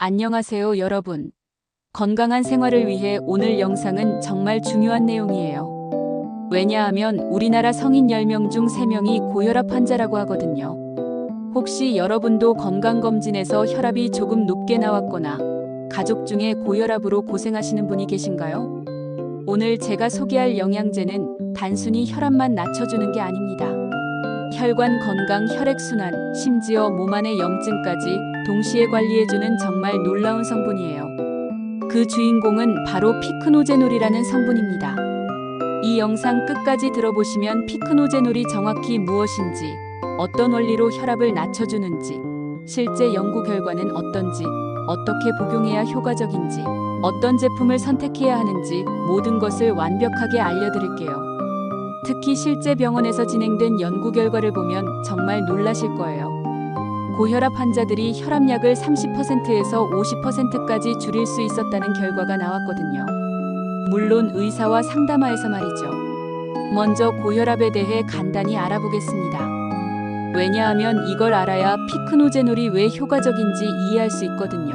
안녕하세요, 여러분. 건강한 생활을 위해 오늘 영상은 정말 중요한 내용이에요. 왜냐하면 우리나라 성인 10명 중 3명이 고혈압 환자라고 하거든요. 혹시 여러분도 건강검진에서 혈압이 조금 높게 나왔거나 가족 중에 고혈압으로 고생하시는 분이 계신가요? 오늘 제가 소개할 영양제는 단순히 혈압만 낮춰주는 게 아닙니다. 혈관 건강, 혈액순환, 심지어 몸 안의 염증까지 동시에 관리해주는 정말 놀라운 성분이에요. 그 주인공은 바로 피크노제놀이라는 성분입니다. 이 영상 끝까지 들어보시면 피크노제놀이 정확히 무엇인지, 어떤 원리로 혈압을 낮춰주는지, 실제 연구 결과는 어떤지, 어떻게 복용해야 효과적인지, 어떤 제품을 선택해야 하는지 모든 것을 완벽하게 알려드릴게요. 특히 실제 병원에서 진행된 연구 결과를 보면 정말 놀라실 거예요. 고혈압 환자들이 혈압약을 30%에서 50%까지 줄일 수 있었다는 결과가 나왔거든요. 물론 의사와 상담하에서 말이죠. 먼저 고혈압에 대해 간단히 알아보겠습니다. 왜냐하면 이걸 알아야 피크노제놀이 왜 효과적인지 이해할 수 있거든요.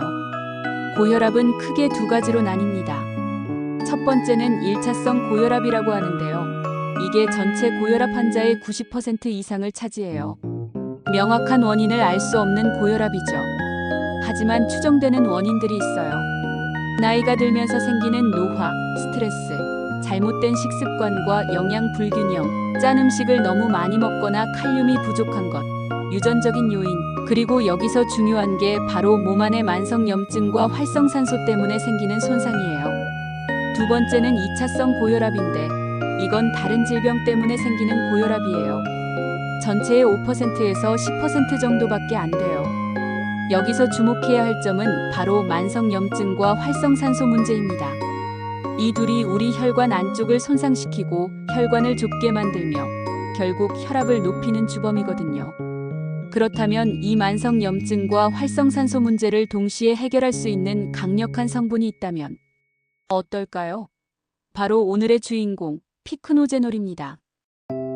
고혈압은 크게 두 가지로 나뉩니다. 첫 번째는 1차성 고혈압이라고 하는데요. 이게 전체 고혈압 환자의 90% 이상을 차지해요. 명확한 원인을 알 수 없는 고혈압이죠. 하지만 추정되는 원인들이 있어요. 나이가 들면서 생기는 노화, 스트레스, 잘못된 식습관과 영양 불균형, 짠 음식을 너무 많이 먹거나 칼륨이 부족한 것, 유전적인 요인, 그리고 여기서 중요한 게 바로 몸 안의 만성 염증과 활성산소 때문에 생기는 손상이에요. 두 번째는 2차성 고혈압인데 이건 다른 질병 때문에 생기는 고혈압이에요. 전체의 5%에서 10% 정도밖에 안 돼요. 여기서 주목해야 할 점은 바로 만성 염증과 활성산소 문제입니다. 이 둘이 우리 혈관 안쪽을 손상시키고 혈관을 좁게 만들며 결국 혈압을 높이는 주범이거든요. 그렇다면 이 만성 염증과 활성산소 문제를 동시에 해결할 수 있는 강력한 성분이 있다면 어떨까요? 바로 오늘의 주인공, 피크노제놀입니다.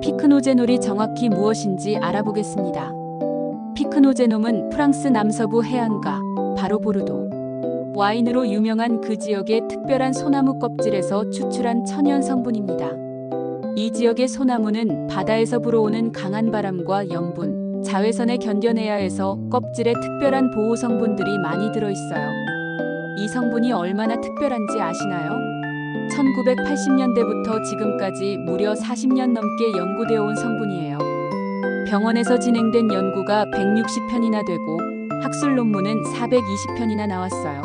피크노제놀이 정확히 무엇인지 알아보겠습니다. 피크노제놀은 프랑스 남서부 해안가, 바로 보르도 와인으로 유명한 그 지역의 특별한 소나무 껍질에서 추출한 천연 성분입니다. 이 지역의 소나무는 바다에서 불어오는 강한 바람과 염분, 자외선에 견뎌내야 해서 껍질에 특별한 보호 성분들이 많이 들어있어요. 이 성분이 얼마나 특별한지 아시나요? 1980년대부터 지금까지 무려 40년 넘게 연구되어 온 성분이에요. 병원에서 진행된 연구가 160편이나 되고 학술 논문은 420편이나 나왔어요.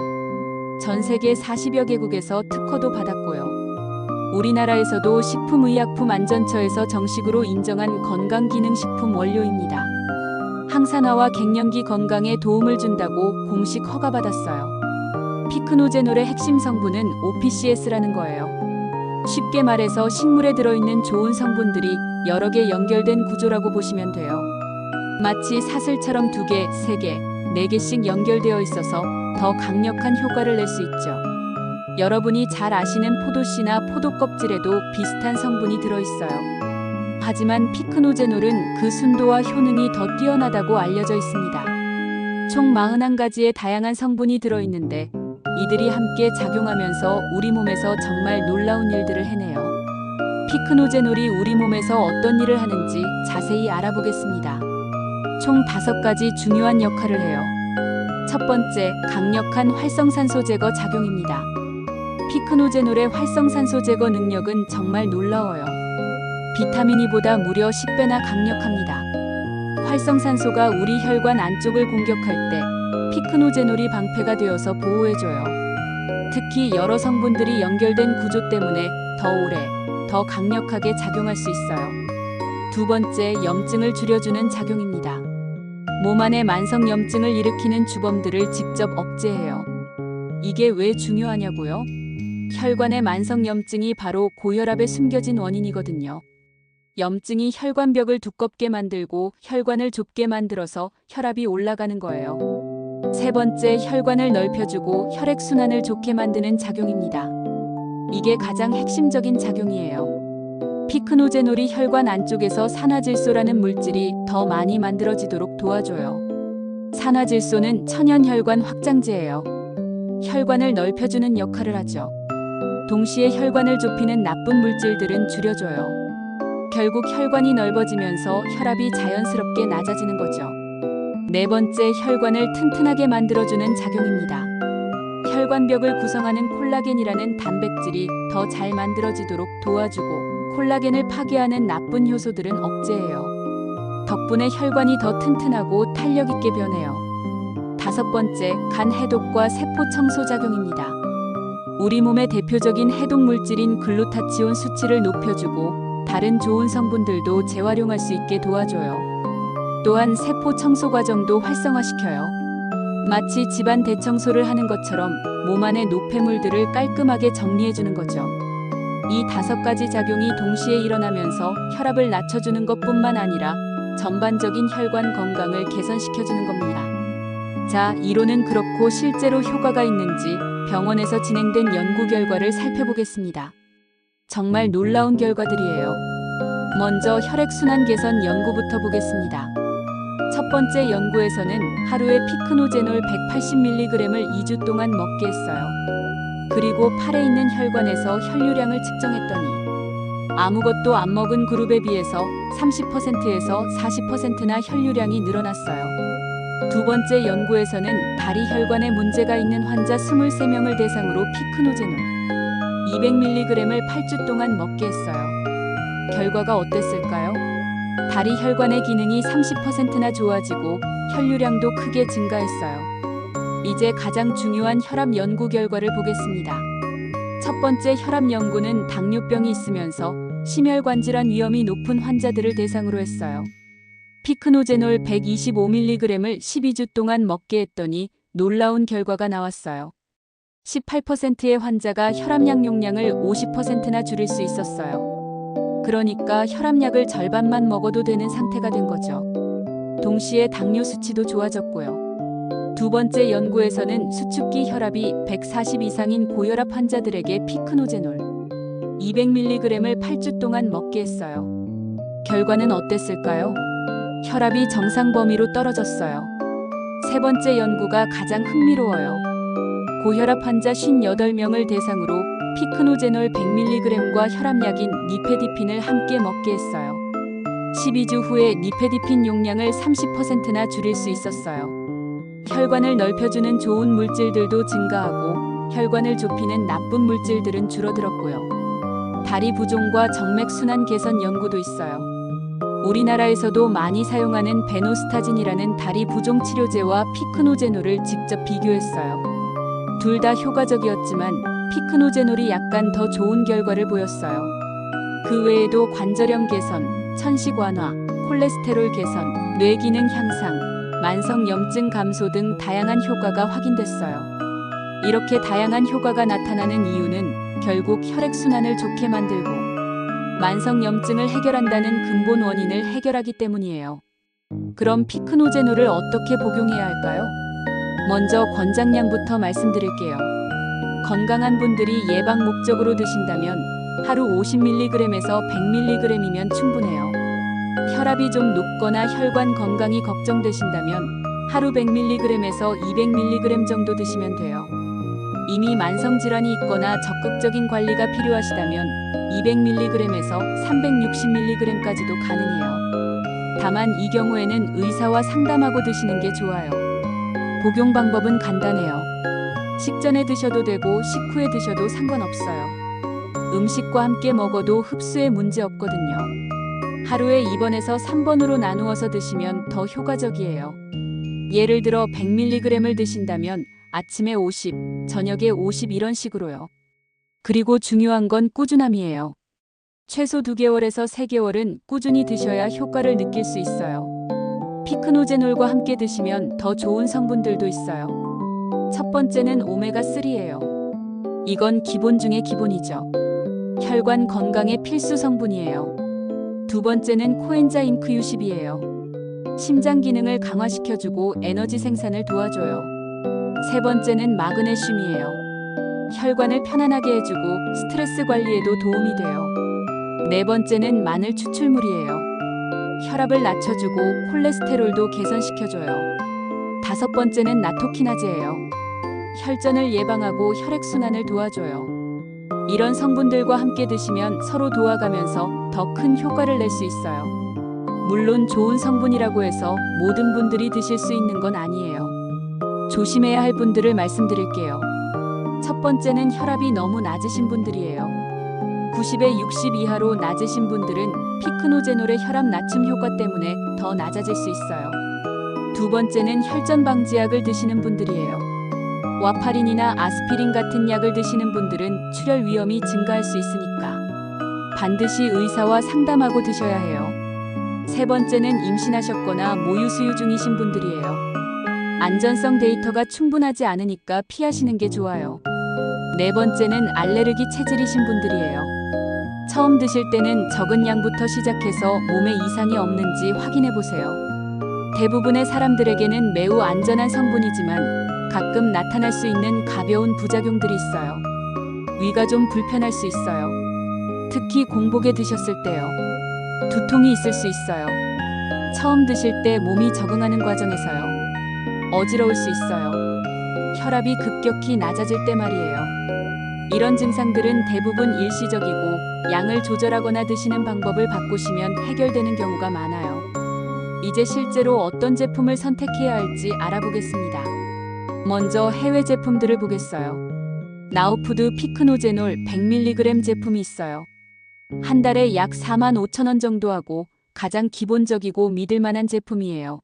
전 세계 40여 개국에서 특허도 받았고요. 우리나라에서도 식품의약품안전처에서 정식으로 인정한 건강기능식품 원료입니다. 항산화와 갱년기 건강에 도움을 준다고 공식 허가받았어요. 피크노제놀의 핵심 성분은 OPCS라는 거예요. 쉽게 말해서 식물에 들어있는 좋은 성분들이 여러 개 연결된 구조라고 보시면 돼요. 마치 사슬처럼 2개, 3개, 4개씩 연결되어 있어서 더 강력한 효과를 낼 수 있죠. 여러분이 잘 아시는 포도씨나 포도 껍질에도 비슷한 성분이 들어있어요. 하지만 피크노제놀은 그 순도와 효능이 더 뛰어나다고 알려져 있습니다. 총 41가지의 다양한 성분이 들어있는데 이들이 함께 작용하면서 우리 몸에서 정말 놀라운 일들을 해내요. 피크노제놀이 우리 몸에서 어떤 일을 하는지 자세히 알아보겠습니다. 총 5가지 중요한 역할을 해요. 첫 번째, 강력한 활성산소 제거 작용입니다. 피크노제놀의 활성산소 제거 능력은 정말 놀라워요. 비타민 E보다 무려 10배나 강력합니다. 활성산소가 우리 혈관 안쪽을 공격할 때 피크노제놀이 방패가 되어서 보호해줘요. 특히 여러 성분들이 연결된 구조 때문에 더 오래, 더 강력하게 작용할 수 있어요. 두 번째, 염증을 줄여주는 작용입니다. 몸 안에 만성 염증을 일으키는 주범들을 직접 억제해요. 이게 왜 중요하냐고요? 혈관의 만성 염증이 바로 고혈압의 숨겨진 원인이거든요. 염증이 혈관벽을 두껍게 만들고 혈관을 좁게 만들어서 혈압이 올라가는 거예요. 세 번째, 혈관을 넓혀주고 혈액순환을 좋게 만드는 작용입니다. 이게 가장 핵심적인 작용이에요. 피크노제놀이 혈관 안쪽에서 산화질소라는 물질이 더 많이 만들어지도록 도와줘요. 산화질소는 천연혈관 확장제예요. 혈관을 넓혀주는 역할을 하죠. 동시에 혈관을 좁히는 나쁜 물질들은 줄여줘요. 결국 혈관이 넓어지면서 혈압이 자연스럽게 낮아지는 거죠. 네 번째, 혈관을 튼튼하게 만들어주는 작용입니다. 혈관벽을 구성하는 콜라겐이라는 단백질이 더 잘 만들어지도록 도와주고, 콜라겐을 파괴하는 나쁜 효소들은 억제해요. 덕분에 혈관이 더 튼튼하고 탄력 있게 변해요. 다섯 번째, 간 해독과 세포 청소 작용입니다. 우리 몸의 대표적인 해독 물질인 글루타치온 수치를 높여주고 다른 좋은 성분들도 재활용할 수 있게 도와줘요. 또한 세포 청소 과정도 활성화시켜요. 마치 집안 대청소를 하는 것처럼 몸 안의 노폐물들을 깔끔하게 정리해주는 거죠. 이 5가지 작용이 동시에 일어나면서 혈압을 낮춰주는 것뿐만 아니라 전반적인 혈관 건강을 개선시켜주는 겁니다. 자, 이론은 그렇고 실제로 효과가 있는지 병원에서 진행된 연구 결과를 살펴보겠습니다. 정말 놀라운 결과들이에요. 먼저 혈액순환 개선 연구부터 보겠습니다. 첫 번째 연구에서는 하루에 피크노제놀 180mg을 2주 동안 먹게 했어요. 그리고 팔에 있는 혈관에서 혈류량을 측정했더니 아무것도 안 먹은 그룹에 비해서 30%에서 40%나 혈류량이 늘어났어요. 두 번째 연구에서는 다리 혈관에 문제가 있는 환자 23명을 대상으로 피크노제놀 200mg을 8주 동안 먹게 했어요. 결과가 어땠을까요? 다리 혈관의 기능이 30%나 좋아지고 혈류량도 크게 증가했어요. 이제 가장 중요한 혈압 연구 결과를 보겠습니다. 첫 번째 혈압 연구는 당뇨병이 있으면서 심혈관 질환 위험이 높은 환자들을 대상으로 했어요. 피크노제놀 125mg을 12주 동안 먹게 했더니 놀라운 결과가 나왔어요. 18%의 환자가 혈압약 용량을 50%나 줄일 수 있었어요. 그러니까 혈압약을 절반만 먹어도 되는 상태가 된 거죠. 동시에 당뇨 수치도 좋아졌고요. 두 번째 연구에서는 수축기 혈압이 140 이상인 고혈압 환자들에게 피크노제놀 200mg을 8주 동안 먹게 했어요. 결과는 어땠을까요? 혈압이 정상 범위로 떨어졌어요. 세 번째 연구가 가장 흥미로워요. 고혈압 환자 58명을 대상으로 피크노제놀 100mg과 혈압약인 니페디핀을 함께 먹게 했어요. 12주 후에 니페디핀 용량을 30%나 줄일 수 있었어요. 혈관을 넓혀주는 좋은 물질들도 증가하고 혈관을 좁히는 나쁜 물질들은 줄어들었고요. 다리 부종과 정맥순환 개선 연구도 있어요. 우리나라에서도 많이 사용하는 베노스타진이라는 다리 부종 치료제와 피크노제놀을 직접 비교했어요. 둘 다 효과적이었지만 피크노제놀이 약간 더 좋은 결과를 보였어요. 그 외에도 관절염 개선, 천식 완화, 콜레스테롤 개선, 뇌 기능 향상, 만성 염증 감소 등 다양한 효과가 확인됐어요. 이렇게 다양한 효과가 나타나는 이유는 결국 혈액순환을 좋게 만들고 만성 염증을 해결한다는 근본 원인을 해결하기 때문이에요. 그럼 피크노제놀을 어떻게 복용해야 할까요? 먼저 권장량부터 말씀드릴게요. 건강한 분들이 예방 목적으로 드신다면 하루 50mg에서 100mg이면 충분해요. 혈압이 좀 높거나 혈관 건강이 걱정되신다면 하루 100mg에서 200mg 정도 드시면 돼요. 이미 만성질환이 있거나 적극적인 관리가 필요하시다면 200mg에서 360mg까지도 가능해요. 다만 이 경우에는 의사와 상담하고 드시는 게 좋아요. 복용 방법은 간단해요. 식전에 드셔도 되고 식후에 드셔도 상관없어요. 음식과 함께 먹어도 흡수에 문제 없거든요. 하루에 2번에서 3번으로 나누어서 드시면 더 효과적이에요. 예를 들어 100mg을 드신다면 아침에 50, 저녁에 50 이런 식으로요. 그리고 중요한 건 꾸준함이에요. 최소 2개월에서 3개월은 꾸준히 드셔야 효과를 느낄 수 있어요. 피크노제놀과 함께 드시면 더 좋은 성분들도 있어요. 첫 번째는 오메가3예요. 이건 기본 중에 기본이죠. 혈관 건강의 필수 성분이에요. 두 번째는 코엔자임 Q10이에요. 심장 기능을 강화시켜주고 에너지 생산을 도와줘요. 세 번째는 마그네슘이에요. 혈관을 편안하게 해주고 스트레스 관리에도 도움이 돼요. 네 번째는 마늘 추출물이에요. 혈압을 낮춰주고 콜레스테롤도 개선시켜줘요. 다섯 번째는 나토키나제예요. 혈전을 예방하고 혈액순환을 도와줘요. 이런 성분들과 함께 드시면 서로 도와가면서 더 큰 효과를 낼 수 있어요. 물론 좋은 성분이라고 해서 모든 분들이 드실 수 있는 건 아니에요. 조심해야 할 분들을 말씀드릴게요. 첫 번째는 혈압이 너무 낮으신 분들이에요. 90에 60 이하로 낮으신 분들은 피크노제놀의 혈압 낮춤 효과 때문에 더 낮아질 수 있어요. 두 번째는 혈전 방지약을 드시는 분들이에요. 와파린이나 아스피린 같은 약을 드시는 분들은 출혈 위험이 증가할 수 있으니까 반드시 의사와 상담하고 드셔야 해요. 세 번째는 임신하셨거나 모유 수유 중이신 분들이에요. 안전성 데이터가 충분하지 않으니까 피하시는 게 좋아요. 네 번째는 알레르기 체질이신 분들이에요. 처음 드실 때는 적은 양부터 시작해서 몸에 이상이 없는지 확인해 보세요. 대부분의 사람들에게는 매우 안전한 성분이지만 가끔 나타날 수 있는 가벼운 부작용들이 있어요. 위가 좀 불편할 수 있어요. 특히 공복에 드셨을 때요. 두통이 있을 수 있어요. 처음 드실 때 몸이 적응하는 과정에서요. 어지러울 수 있어요. 혈압이 급격히 낮아질 때 말이에요. 이런 증상들은 대부분 일시적이고 양을 조절하거나 드시는 방법을 바꾸시면 해결되는 경우가 많아요. 이제 실제로 어떤 제품을 선택해야 할지 알아보겠습니다. 먼저 해외 제품들을 보겠어요. 나우푸드 피크노제놀 100mg 제품이 있어요. 한 달에 약 45,000원 정도 하고 가장 기본적이고 믿을만한 제품이에요.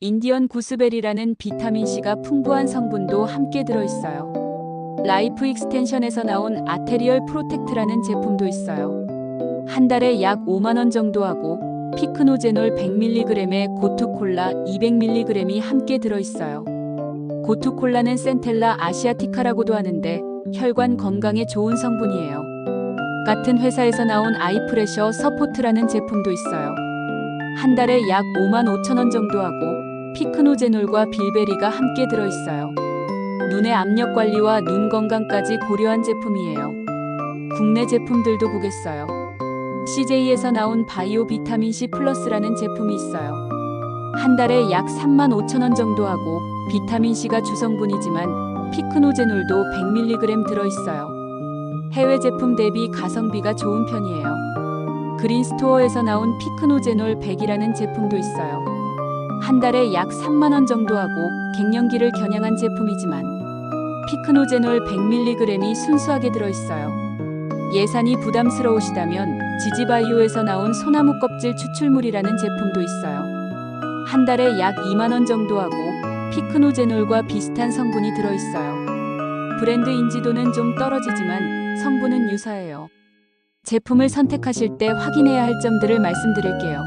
인디언 구스베리라는 비타민C가 풍부한 성분도 함께 들어있어요. 라이프 익스텐션에서 나온 아테리얼 프로텍트라는 제품도 있어요. 한 달에 약 5만원 정도 하고 피크노제놀 100mg에 고투콜라 200mg이 함께 들어있어요. 고투콜라는 센텔라 아시아티카라고도 하는데 혈관 건강에 좋은 성분이에요. 같은 회사에서 나온 아이프레셔 서포트라는 제품도 있어요. 한 달에 약 55,000원 정도 하고 피크노제놀과 빌베리가 함께 들어있어요. 눈의 압력 관리와 눈 건강까지 고려한 제품이에요. 국내 제품들도 보겠어요. CJ에서 나온 바이오 비타민C 플러스라는 제품이 있어요. 한 달에 약 35,000원 정도 하고 비타민C가 주성분이지만 피크노제놀도 100mg 들어있어요. 해외 제품 대비 가성비가 좋은 편이에요. 그린스토어에서 나온 피크노제놀 100이라는 제품도 있어요. 한 달에 약 3만원 정도 하고 갱년기를 겨냥한 제품이지만 피크노제놀 100mg이 순수하게 들어있어요. 예산이 부담스러우시다면 지지바이오에서 나온 소나무 껍질 추출물이라는 제품도 있어요. 한 달에 약 2만원 정도 하고 피크노제놀과 비슷한 성분이 들어있어요. 브랜드 인지도는 좀 떨어지지만 성분은 유사해요. 제품을 선택하실 때 확인해야 할 점들을 말씀드릴게요.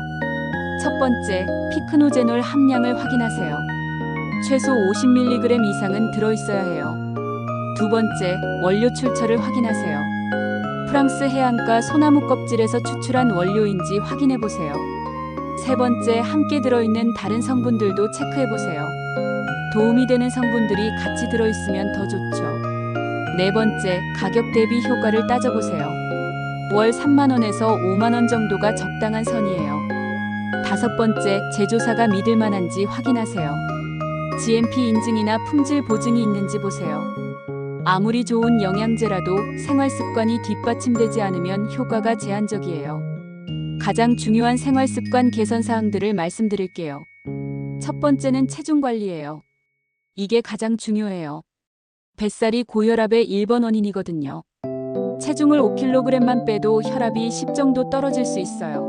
첫 번째, 피크노제놀 함량을 확인하세요. 최소 50mg 이상은 들어있어야 해요. 두 번째, 원료 출처를 확인하세요. 프랑스 해안가 소나무 껍질에서 추출한 원료인지 확인해보세요. 세 번째, 함께 들어있는 다른 성분들도 체크해보세요. 도움이 되는 성분들이 같이 들어있으면 더 좋죠. 네 번째, 가격 대비 효과를 따져보세요. 월 3만원에서 5만원 정도가 적당한 선이에요. 다섯 번째, 제조사가 믿을만한지 확인하세요. GMP 인증이나 품질 보증이 있는지 보세요. 아무리 좋은 영양제라도 생활습관이 뒷받침되지 않으면 효과가 제한적이에요. 가장 중요한 생활습관 개선 사항들을 말씀드릴게요. 첫 번째는 체중 관리예요. 이게 가장 중요해요. 뱃살이 고혈압의 1번 원인이거든요. 체중을 5kg만 빼도 혈압이 10 정도 떨어질 수 있어요.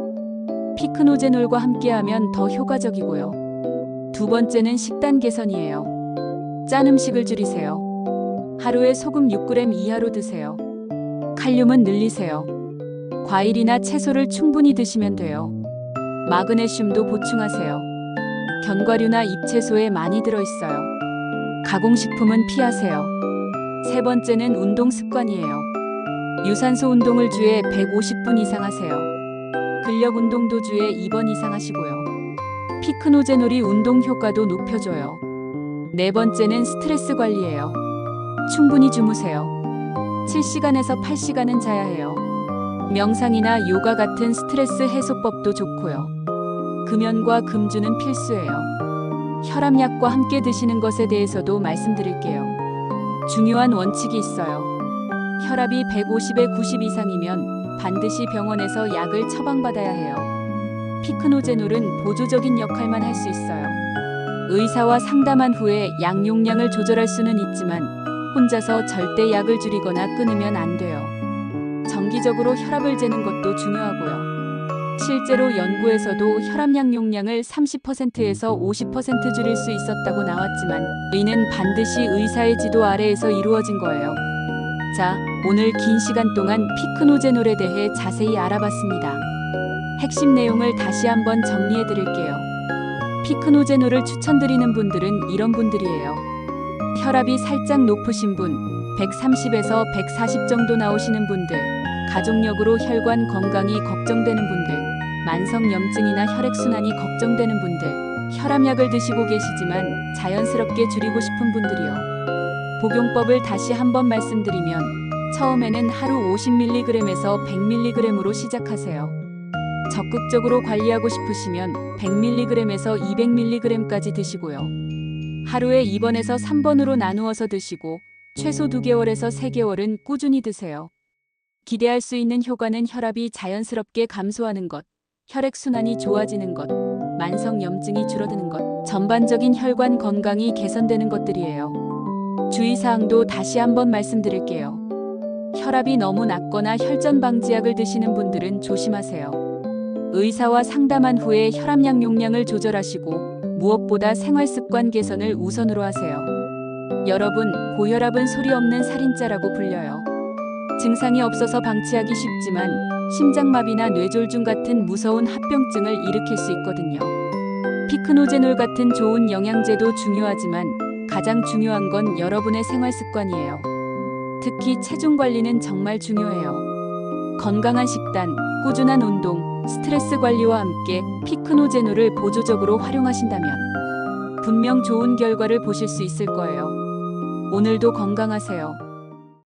피크노제놀과 함께하면 더 효과적이고요. 두 번째는 식단 개선이에요. 짠 음식을 줄이세요. 하루에 소금 6g 이하로 드세요. 칼륨은 늘리세요. 과일이나 채소를 충분히 드시면 돼요. 마그네슘도 보충하세요. 견과류나 잎채소에 많이 들어있어요. 가공식품은 피하세요. 세 번째는 운동 습관이에요. 유산소 운동을 주에 150분 이상 하세요. 근력 운동도 주에 2번 이상 하시고요. 피크노제놀이 운동 효과도 높여줘요. 네 번째는 스트레스 관리예요. 충분히 주무세요. 7시간에서 8시간은 자야 해요. 명상이나 요가 같은 스트레스 해소법도 좋고요. 금연과 금주는 필수예요. 혈압약과 함께 드시는 것에 대해서도 말씀드릴게요. 중요한 원칙이 있어요. 혈압이 150에 90 이상이면 반드시 병원에서 약을 처방받아야 해요. 피크노제놀은 보조적인 역할만 할 수 있어요. 의사와 상담한 후에 약 용량을 조절할 수는 있지만 혼자서 절대 약을 줄이거나 끊으면 안 돼요. 정기적으로 혈압을 재는 것도 중요하고요. 실제로 연구에서도 혈압약 용량을 30%에서 50% 줄일 수 있었다고 나왔지만 이는 반드시 의사의 지도 아래에서 이루어진 거예요. 자, 오늘 긴 시간 동안 피크노제놀에 대해 자세히 알아봤습니다. 핵심 내용을 다시 한번 정리해 드릴게요. 피크노제놀을 추천드리는 분들은 이런 분들이에요. 혈압이 살짝 높으신 분, 130에서 140 정도 나오시는 분들, 가족력으로 혈관 건강이 걱정되는 분들, 만성염증이나 혈액순환이 걱정되는 분들, 혈압약을 드시고 계시지만 자연스럽게 줄이고 싶은 분들이요. 복용법을 다시 한번 말씀드리면 처음에는 하루 50mg에서 100mg으로 시작하세요. 적극적으로 관리하고 싶으시면 100mg에서 200mg까지 드시고요. 하루에 2번에서 3번으로 나누어서 드시고 최소 2개월에서 3개월은 꾸준히 드세요. 기대할 수 있는 효과는 혈압이 자연스럽게 감소하는 것, 혈액순환이 좋아지는 것, 만성염증이 줄어드는 것, 전반적인 혈관 건강이 개선되는 것들이에요. 주의사항도 다시 한번 말씀드릴게요. 혈압이 너무 낮거나 혈전 방지약을 드시는 분들은 조심하세요. 의사와 상담한 후에 혈압약 용량을 조절하시고 무엇보다 생활습관 개선을 우선으로 하세요. 여러분, 고혈압은 소리 없는 살인자라고 불려요. 증상이 없어서 방치하기 쉽지만 심장마비나 뇌졸중 같은 무서운 합병증을 일으킬 수 있거든요. 피크노제놀 같은 좋은 영양제도 중요하지만 가장 중요한 건 여러분의 생활습관이에요. 특히 체중 관리는 정말 중요해요. 건강한 식단, 꾸준한 운동, 스트레스 관리와 함께 피크노제놀을 보조적으로 활용하신다면 분명 좋은 결과를 보실 수 있을 거예요. 오늘도 건강하세요.